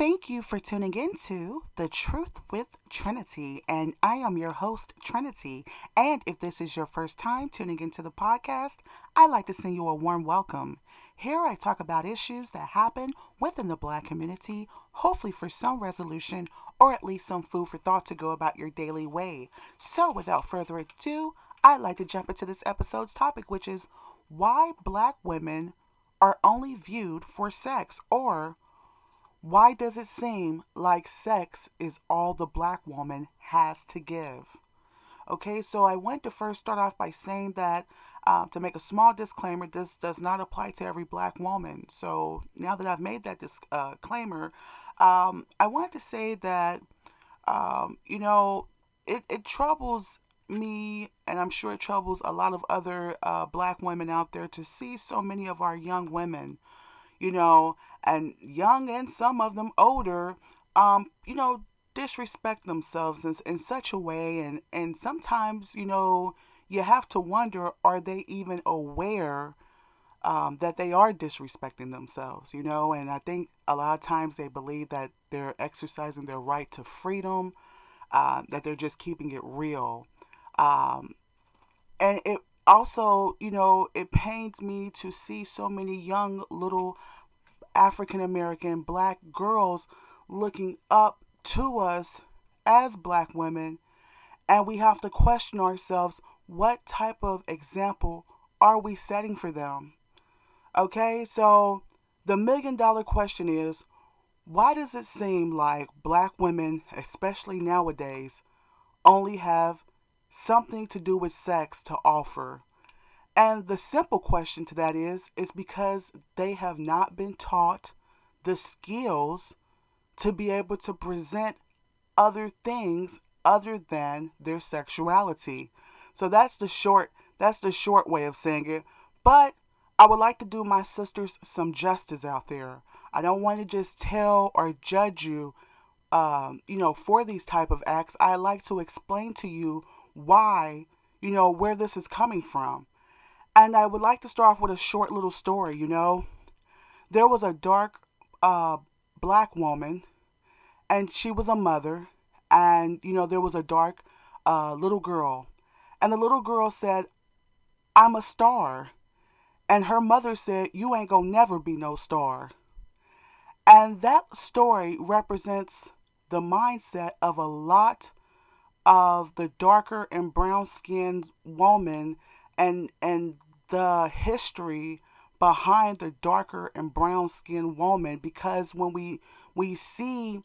Thank you for tuning into The Truth with Trinity, and I am your host, Trinity. And if this is your first time tuning into the podcast, I'd like to send you a warm welcome. Here I talk about issues that happen within the Black community, hopefully for some resolution or at least some food for thought to go about your daily way. So, without further ado, I'd like to jump into this episode's topic, which is why Black women are only viewed for sex, or why does it seem like sex is all the Black woman has to give? Okay, so I want to first start off by saying that to make a small disclaimer, this does not apply to every Black woman. So now that I've made that disclaimer, I want to say that, you know, it troubles me, and I'm sure it troubles a lot of other Black women out there to see so many of our young women, you know, and young and some of them older, you know, disrespect themselves in such a way. And sometimes, you have to wonder, are they even aware that they are disrespecting themselves, And I think a lot of times they believe that they're exercising their right to freedom, that they're just keeping it real. Um, and it also, it pains me to see so many young little African American Black girls looking up to us as Black women, and we have to question ourselves, what type of example are we setting for them? Okay, so the $1 million question is, why does it seem like Black women, especially nowadays, only have something to do with sex to offer? And the simple question to that is because they have not been taught the skills to be able to present other things other than their sexuality. So that's the short way of saying it. But I would like to do my sisters some justice out there. I don't want to just tell or judge you, for these type of acts. I like to explain to you why, where this is coming from. And I would like to start off with a short little story. There was a dark uh, Black woman, and she was a mother, and, there was a dark little girl. And the little girl said, I'm a star. And her mother said, you ain't gonna never be no star. And that story represents the mindset of a lot of the darker and brown skinned woman, and the history behind the darker and brown skinned woman, because when we see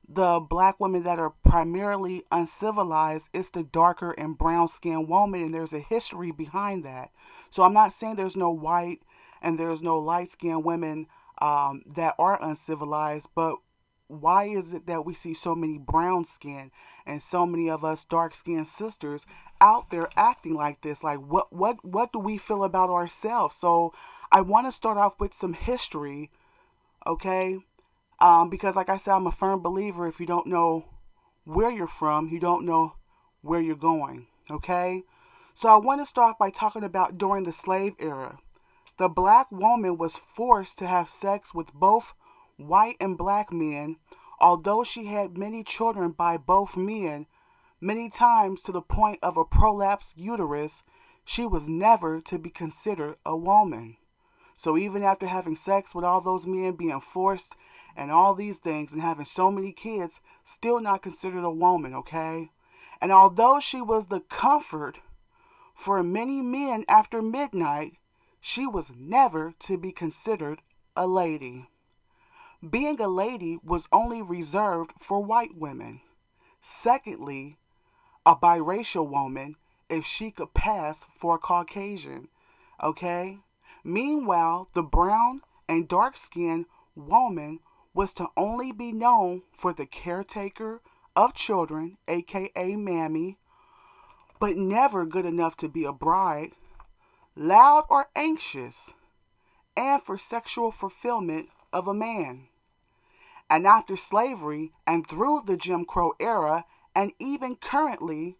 the Black women that are primarily uncivilized, it's the darker and brown skinned woman, and there's a history behind that. So I'm not saying there's no white and there's no light skinned women that are uncivilized, but why is it that we see so many brown skin and so many of us dark skinned sisters out there acting like this? Like, what do we feel about ourselves? So I want to start off with some history, okay? Because like I said, I'm a firm believer, if you don't know where you're from, you don't know where you're going, okay? So I want to start by talking about during the slave era. The Black woman was forced to have sex with both white and Black men, although she had many children by both men, many times to the point of a prolapsed uterus. She was never to be considered a woman. So even after having sex with all those men, being forced and all these things, and having so many kids, still not considered a woman, okay? And although she was the comfort for many men after midnight, she was never to be considered a lady. Being a lady was only reserved for white women. Secondly, a biracial woman, if she could pass for a Caucasian, okay? Meanwhile, the brown and dark skinned woman was to only be known for the caretaker of children, aka Mammy, but never good enough to be a bride, loud or anxious, and for sexual fulfillment of a man. And after slavery and through the Jim Crow era, and even currently,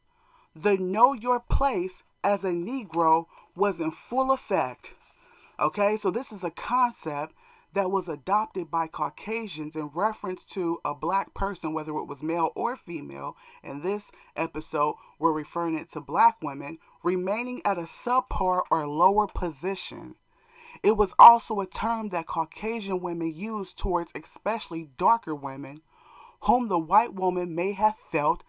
the know your place as a Negro was in full effect. Okay, so this is a concept that was adopted by Caucasians in reference to a black person, whether it was male or female. In this episode, we're referring it to black women remaining at a subpar or lower position. It was also a term that Caucasian women used towards especially darker women, whom the white woman may have felt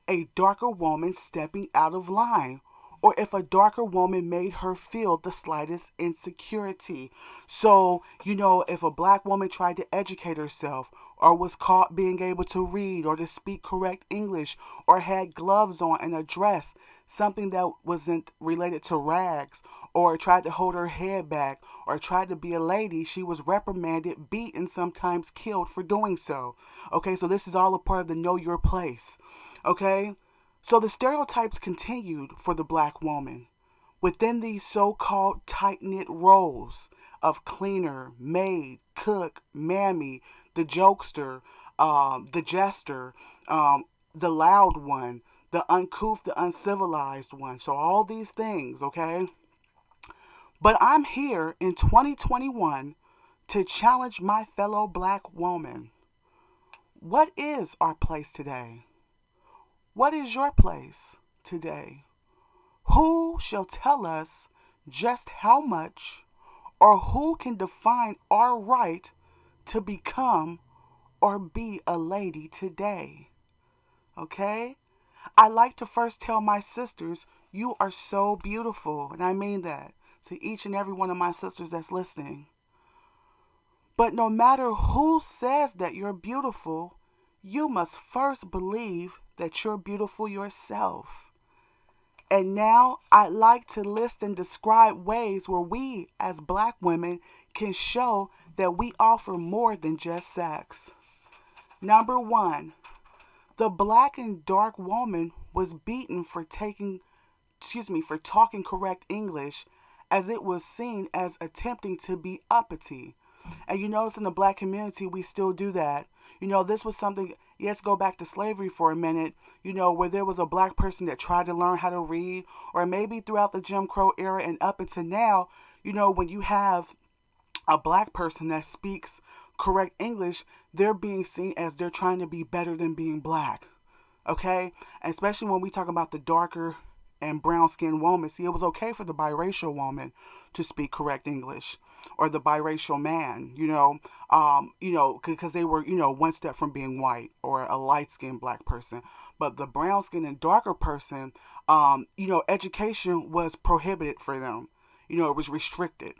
a darker woman stepping out of line, or if a darker woman made her feel the slightest insecurity. So, if a black woman tried to educate herself, or was caught being able to read or to speak correct English, or had gloves on and a dress, something that wasn't related to rags, or tried to hold her head back, or tried to be a lady, she was reprimanded, beaten, sometimes killed for doing so. Okay, so this is all a part of the know your place. Okay, so the stereotypes continued for the black woman within these so called tight knit roles of cleaner, maid, cook, mammy, the jokester, the jester, the loud one, the uncouth, the uncivilized one. So, all these things, okay? But I'm here in 2021 to challenge my fellow black woman. What is our place today? What is your place today? Who shall tell us just how much, or who can define our right to become or be a lady today? Okay? I like to first tell my sisters, you are so beautiful. And I mean that to each and every one of my sisters that's listening. But no matter who says that you're beautiful, you must first believe that you're beautiful yourself. And now I'd like to list and describe ways where we as black women can show that we offer more than just sex. Number one, the black and dark woman was beaten for for talking correct English, as it was seen as attempting to be uppity. And you notice in the black community, we still do that. This was something, let's go back to slavery for a minute, where there was a black person that tried to learn how to read, or maybe throughout the Jim Crow era and up until now, when you have a black person that speaks correct English, they're being seen as they're trying to be better than being black. Okay? And especially when we talk about the darker and brown skinned woman. See, it was okay for the biracial woman to speak correct English, or the biracial man, because they were, one step from being white or a light skinned black person. But the brown skinned and darker person, education was prohibited for them. It was restricted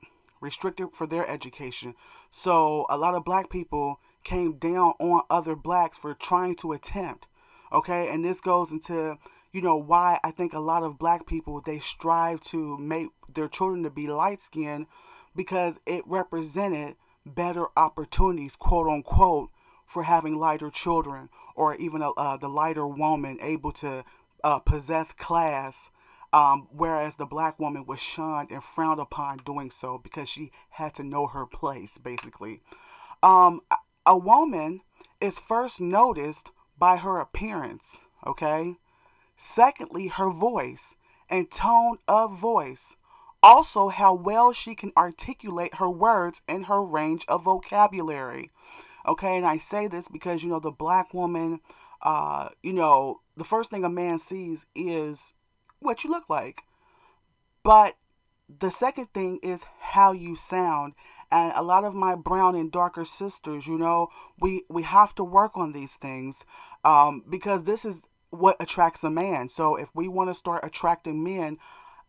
for their education. So a lot of black people came down on other blacks for trying to attempt. Okay, and this goes into why I think a lot of black people, they strive to make their children to be light skinned, because it represented better opportunities, quote unquote, for having lighter children, or even the lighter woman able to possess class, whereas the black woman was shunned and frowned upon doing so because she had to know her place, basically. Um, a woman is first noticed by her appearance, okay? Secondly, her voice and tone of voice. Also, how well she can articulate her words and her range of vocabulary. Okay, and I say this because, the black woman, the first thing a man sees is what you look like. But the second thing is how you sound. And a lot of my brown and darker sisters, we have to work on these things, because this is what attracts a man. So if we want to start attracting men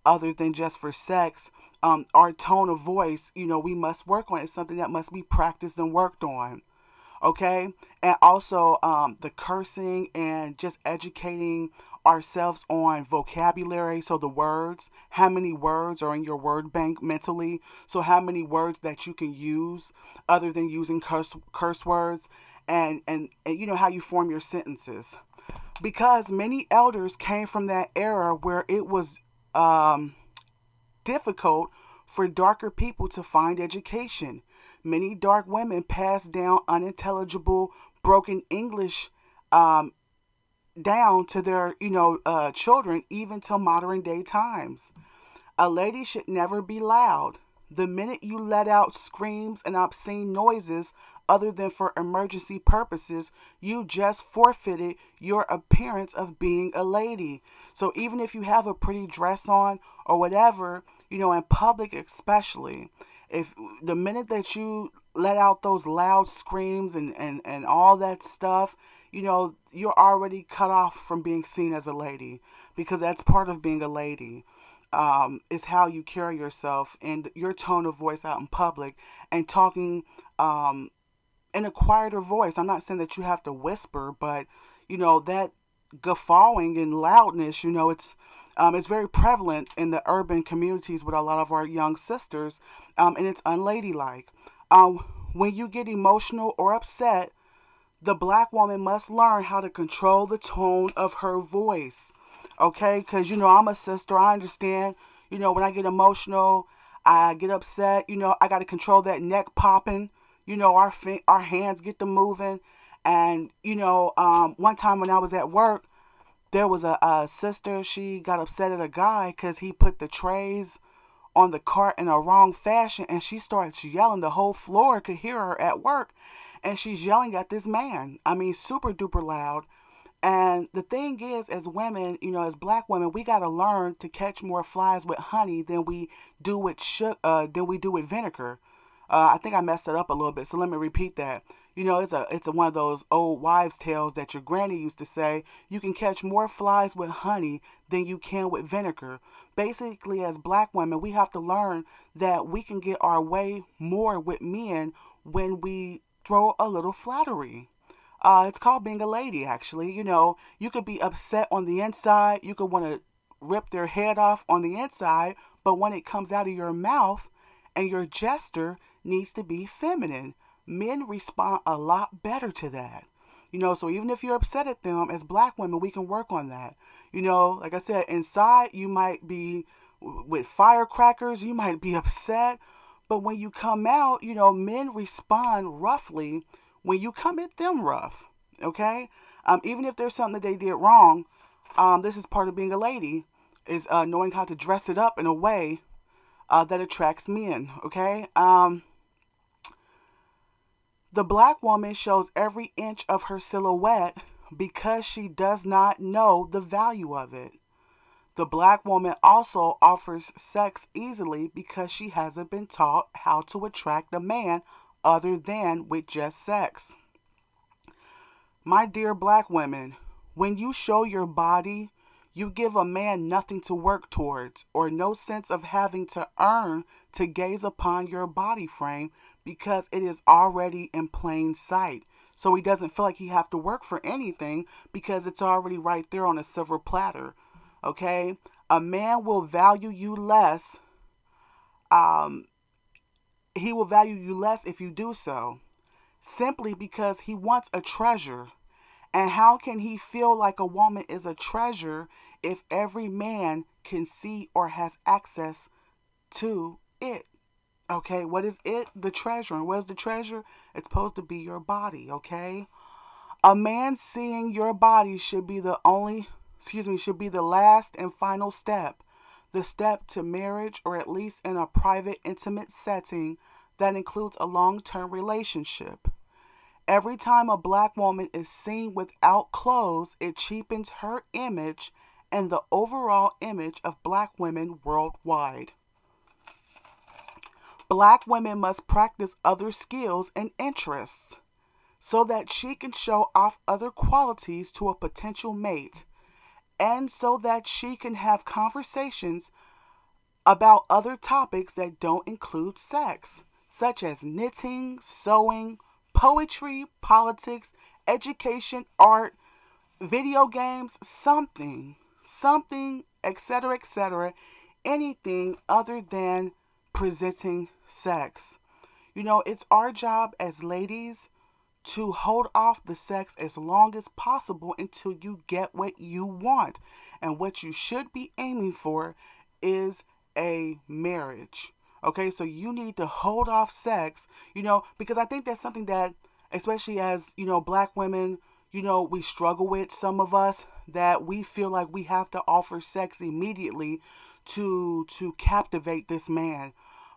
other than just for sex, our tone of voice, we must work on it. It's something that must be practiced and worked on. Okay, and also the cursing and just educating ourselves on vocabulary. So the words, how many words are in your word bank mentally? So how many words that you can use other than using curse words, and how you form your sentences, because many elders came from that era where it was difficult for darker people to find education. Many dark women passed down unintelligible, broken English, down to their, children, even till modern day times. A lady should never be loud. The minute you let out screams and obscene noises other than for emergency purposes, you just forfeited your appearance of being a lady. So even if you have a pretty dress on or whatever, in public especially, if the minute that you let out those loud screams and all that stuff, you're already cut off from being seen as a lady, because that's part of being a lady. Is how you carry yourself and your tone of voice out in public, and talking in a quieter voice. I'm not saying that you have to whisper, but that guffawing and loudness, it's very prevalent in the urban communities with a lot of our young sisters, and it's unladylike. When you get emotional or upset, the black woman must learn how to control the tone of her voice. Okay? Because, I'm a sister. I understand. When I get emotional, I get upset. I got to control that neck popping. Our hands get to moving. And, one time when I was at work, there was a sister. She got upset at a guy because he put the trays on the cart in a wrong fashion, and she starts yelling. The whole floor could hear her at work, and she's yelling at this man. I mean, super duper loud. And the thing is, as women, as black women, we got to learn to catch more flies with honey than we do with vinegar. I think I messed it up a little bit, so let me repeat that. It's one of those old wives' tales that your granny used to say. You can catch more flies with honey than you can with vinegar. Basically, as black women, we have to learn that we can get our way more with men when we throw a little flattery. It's called being a lady, actually. You could be upset on the inside. You could want to rip their head off on the inside, but when it comes out of your mouth, and your gesture needs to be feminine. Men respond a lot better to that. So even if you're upset at them, as black women, we can work on that. Like I said, inside you might be with firecrackers, you might be upset, but when you come out, men respond roughly when you come at them rough. Okay? Even if there's something that they did wrong, this is part of being a lady, is knowing how to dress it up in a way that attracts men. Okay? The black woman shows every inch of her silhouette because she does not know the value of it. The black woman also offers sex easily because she hasn't been taught how to attract a man other than with just sex. My dear black women, when you show your body, you give a man nothing to work towards or no sense of having to earn to gaze upon your body frame because it is already in plain sight. So he doesn't feel like he have to work for anything because it's already right there on a silver platter. Okay? A man will value you less. Um, he will value you less if you do so, simply because he wants a treasure. And how can he feel like a woman is a treasure if every man can see or has access to it? Okay, what is it? The treasure. And what is the treasure? It's supposed to be your body, okay? A man seeing your body should be the last and final step. The step to marriage, or at least in a private, intimate setting that includes a long-term relationship. Every time a black woman is seen without clothes, it cheapens her image and the overall image of black women worldwide. Black women must practice other skills and interests so that she can show off other qualities to a potential mate, and so that she can have conversations about other topics that don't include sex, such as knitting, sewing, poetry, politics, education, art, video games, something, etc., anything other than presenting sex. It's our job as ladies to hold off the sex as long as possible until you get what you want. And what you should be aiming for is a marriage. Okay, so you need to hold off sex, because I think that's something that, especially as, black women, we struggle with, some of us, that we feel like we have to offer sex immediately to captivate this man.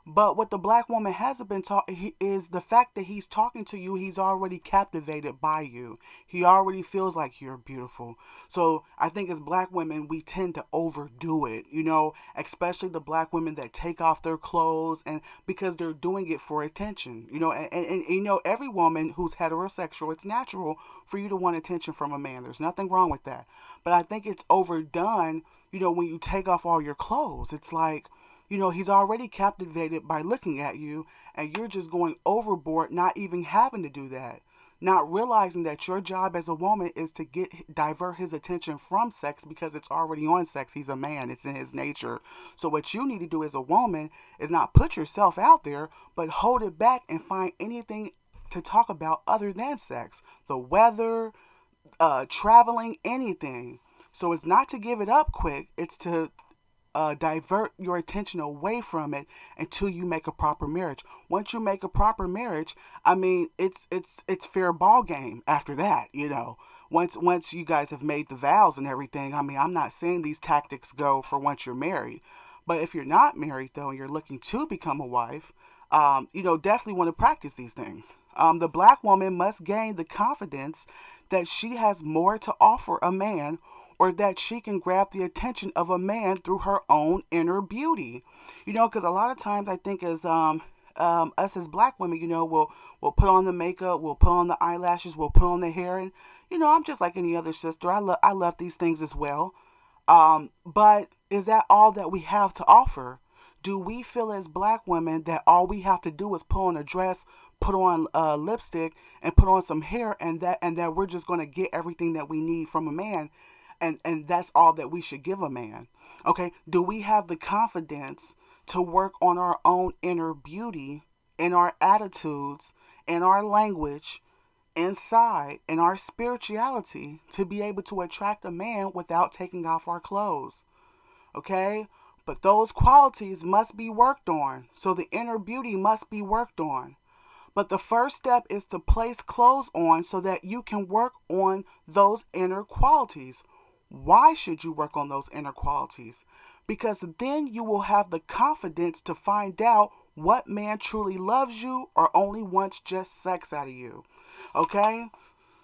But what the black woman hasn't been taught is the fact that he's talking to you, he's already captivated by you. He already feels like you're beautiful. So I think as black women, we tend to overdo it, especially the black women that take off their clothes and because they're doing it for attention, and every woman who's heterosexual, it's natural for you to want attention from a man. There's nothing wrong with that. But I think it's overdone, when you take off all your clothes. It's like, he's already captivated by looking at you, and you're just going overboard, not even having to do that. Not realizing that your job as a woman is to divert his attention from sex because it's already on sex. He's a man, it's in his nature. So, what you need to do as a woman is not put yourself out there, but hold it back and find anything to talk about other than sex. The weather, traveling, anything. So, it's not to give it up quick, it's to divert your attention away from it until you make a proper marriage. Once you make a proper marriage, I mean, it's fair ball game after that. Once you guys have made the vows and everything. I mean, I'm not saying these tactics go for once you're married, but if you're not married though and you're looking to become a wife, definitely want to practice these things. The black woman must gain the confidence that she has more to offer a man or that she can grab the attention of a man through her own inner beauty. Because a lot of times I think as us as black women, we'll put on the makeup, we'll put on the eyelashes, we'll put on the hair, and I'm just like any other sister. I love these things as well. But is that all that we have to offer? Do we feel as black women that all we have to do is put on a dress, put on lipstick, and put on some hair, and that we're just going to get everything that we need from a man, and that's all that we should give a man? Okay, do we have the confidence to work on our own inner beauty, in our attitudes, in our language, inside, in our spirituality, to be able to attract a man without taking off our clothes? Okay, but those qualities must be worked on, so the inner beauty must be worked on. But the first step is to place clothes on so that you can work on those inner qualities. Why should you work on those inner qualities? Because then you will have the confidence to find out what man truly loves you or only wants just sex out of you. Okay?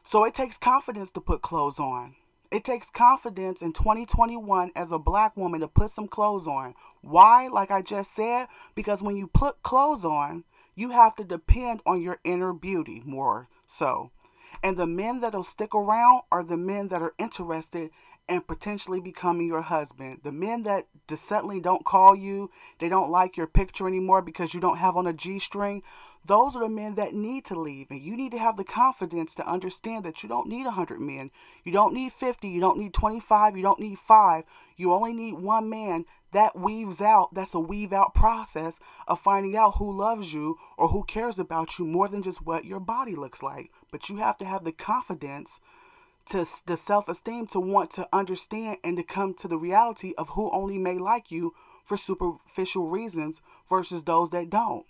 So it takes confidence to put clothes on. It takes confidence in 2021 as a black woman to put some clothes on. Why? Like I just said, because when you put clothes on, you have to depend on your inner beauty more so. And the men that'll stick around are the men that are interested in potentially becoming your husband. The men that suddenly don't call you, they don't like your picture anymore because you don't have on a G string. Those are the men that need to leave. And you need to have the confidence to understand that you don't need 100 men. You don't need 50. You don't need 25. You don't need 5. You only need one man that weaves out. That's a weave out process of finding out who loves you or who cares about you more than just what your body looks like. But you have to have the confidence, to the self-esteem, to want to understand and to come to the reality of who only may like you for superficial reasons versus those that don't.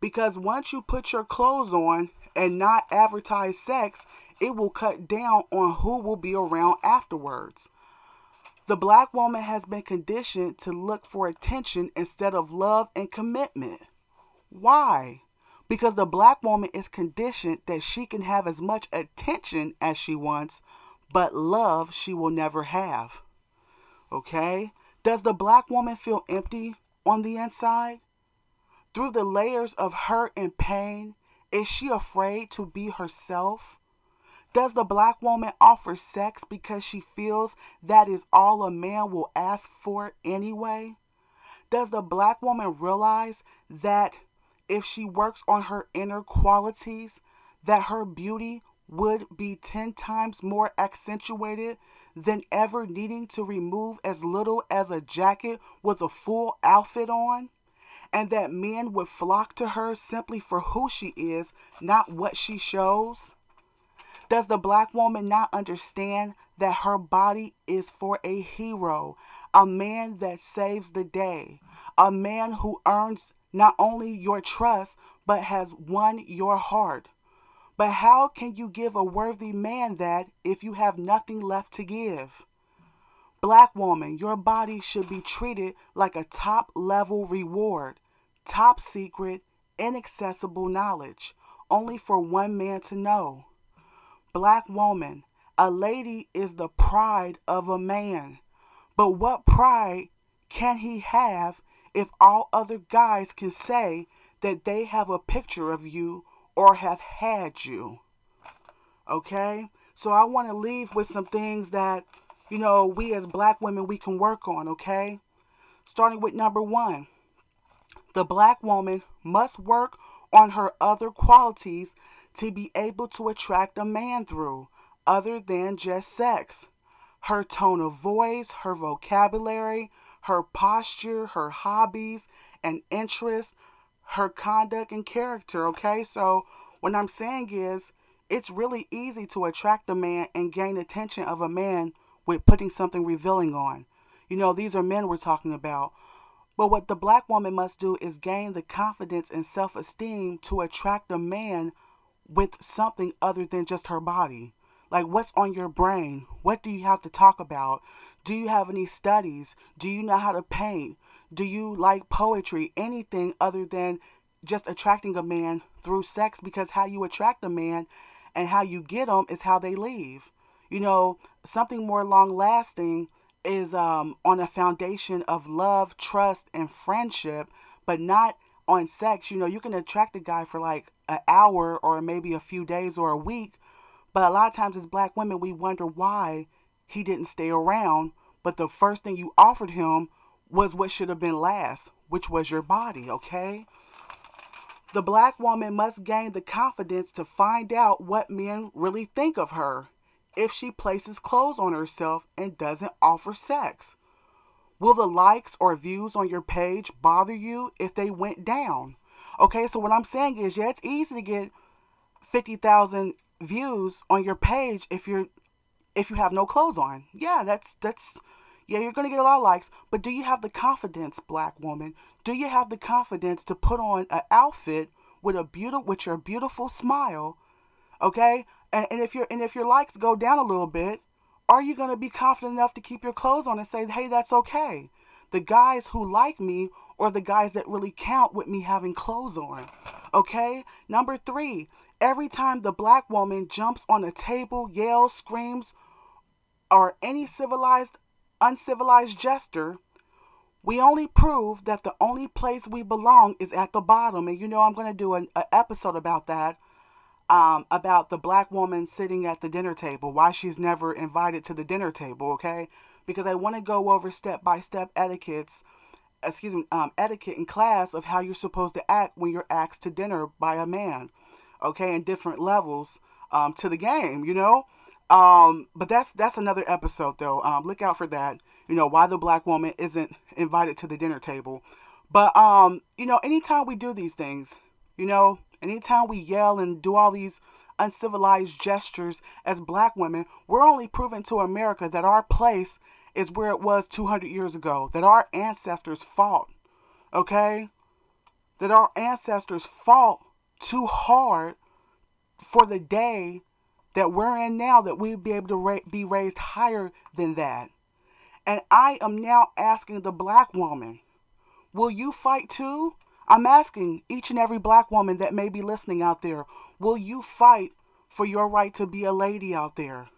Because once you put your clothes on and not advertise sex, it will cut down on who will be around afterwards. The black woman has been conditioned to look for attention instead of love and commitment. Why? Because the black woman is conditioned that she can have as much attention as she wants, but love she will never have. Okay? Does the black woman feel empty on the inside? Through the layers of hurt and pain, is she afraid to be herself? Does the black woman offer sex because she feels that is all a man will ask for anyway? Does the black woman realize that if she works on her inner qualities, that her beauty would be 10 times more accentuated than ever needing to remove as little as a jacket with a full outfit on? And that men would flock to her simply for who she is, not what she shows? Does the black woman not understand that her body is for a hero, a man that saves the day, a man who earns not only your trust, but has won your heart? But how can you give a worthy man that if you have nothing left to give? Black woman, your body should be treated like a top level reward. top secret, inaccessible knowledge, only for one man to know. Black woman, a lady is the pride of a man. But what pride can he have if all other guys can say that they have a picture of you or have had you? Okay? So I want to leave with some things that, we as black women, we can work on, okay? Starting with number one, the black woman must work on her other qualities to be able to attract a man through, other than just sex. Her tone of voice, her vocabulary, her posture, her hobbies and interests, her conduct and character, okay? So what I'm saying is it's really easy to attract a man and gain attention of a man with putting something revealing on. These are men we're talking about. But what the black woman must do is gain the confidence and self esteem to attract a man with something other than just her body. Like, what's on your brain? What do you have to talk about? Do you have any studies? Do you know how to paint? Do you like poetry? Anything other than just attracting a man through sex, because how you attract a man and how you get them is how they leave. Something more long lasting is on a foundation of love, trust, and friendship, but not on sex. You can attract a guy for like an hour or maybe a few days or a week, but a lot of times as black women, we wonder why he didn't stay around. But the first thing you offered him was what should have been last, which was your body, okay? The black woman must gain the confidence to find out what men really think of her if she places clothes on herself and doesn't offer sex. Will the likes or views on your page bother you if they went down? Okay, so what I'm saying is, yeah, it's easy to get 50,000 views on your page if you have no clothes on. Yeah, that's yeah, you're gonna get a lot of likes, but do you have the confidence, black woman? Do you have the confidence to put on an outfit with with your beautiful smile, okay? And if your likes go down a little bit, are you gonna be confident enough to keep your clothes on and say, hey, that's okay? The guys who like me or the guys that really count with me having clothes on. Okay? Number three, every time the black woman jumps on a table, yells, screams, or any uncivilized gesture, we only prove that the only place we belong is at the bottom. And I'm going to do an episode about that, about the black woman sitting at the dinner table, why she's never invited to the dinner table, okay? Because I want to go over step-by-step etiquette in class of how you're supposed to act when you're asked to dinner by a man, okay, and different levels to the game. But that's another episode though. Look out for that. Why the black woman isn't invited to the dinner table. But anytime we do these things, anytime we yell and do all these uncivilized gestures as black women, we're only proving to America that our place is where it was 200 years ago, that our ancestors fought, okay? That our ancestors fought too hard for the day that we're in now, that we'd be able to be raised higher than that. And I am now asking the black woman, will you fight too? I'm asking each and every black woman that may be listening out there, will you fight for your right to be a lady out there?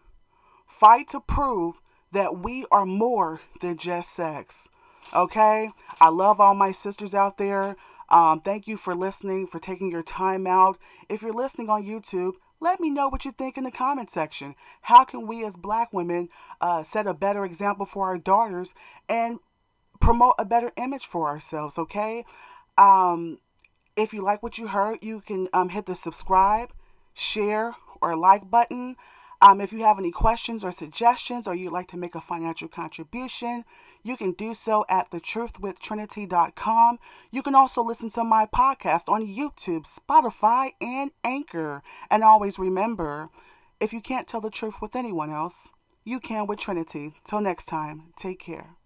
Fight to prove that we are more than just sex. Okay? I love all my sisters out there. Thank you for listening, for taking your time out. If you're listening on YouTube, let me know what you think in the comment section. How can we as black women set a better example for our daughters and promote a better image for ourselves, okay? If you like what you heard, you can hit the subscribe, share, or like button. If you have any questions or suggestions, or you'd like to make a financial contribution, you can do so at thetruthwithtrinity.com. You can also listen to my podcast on YouTube, Spotify, and Anchor. And always remember, if you can't tell the truth with anyone else, you can with Trinity. Till next time, take care.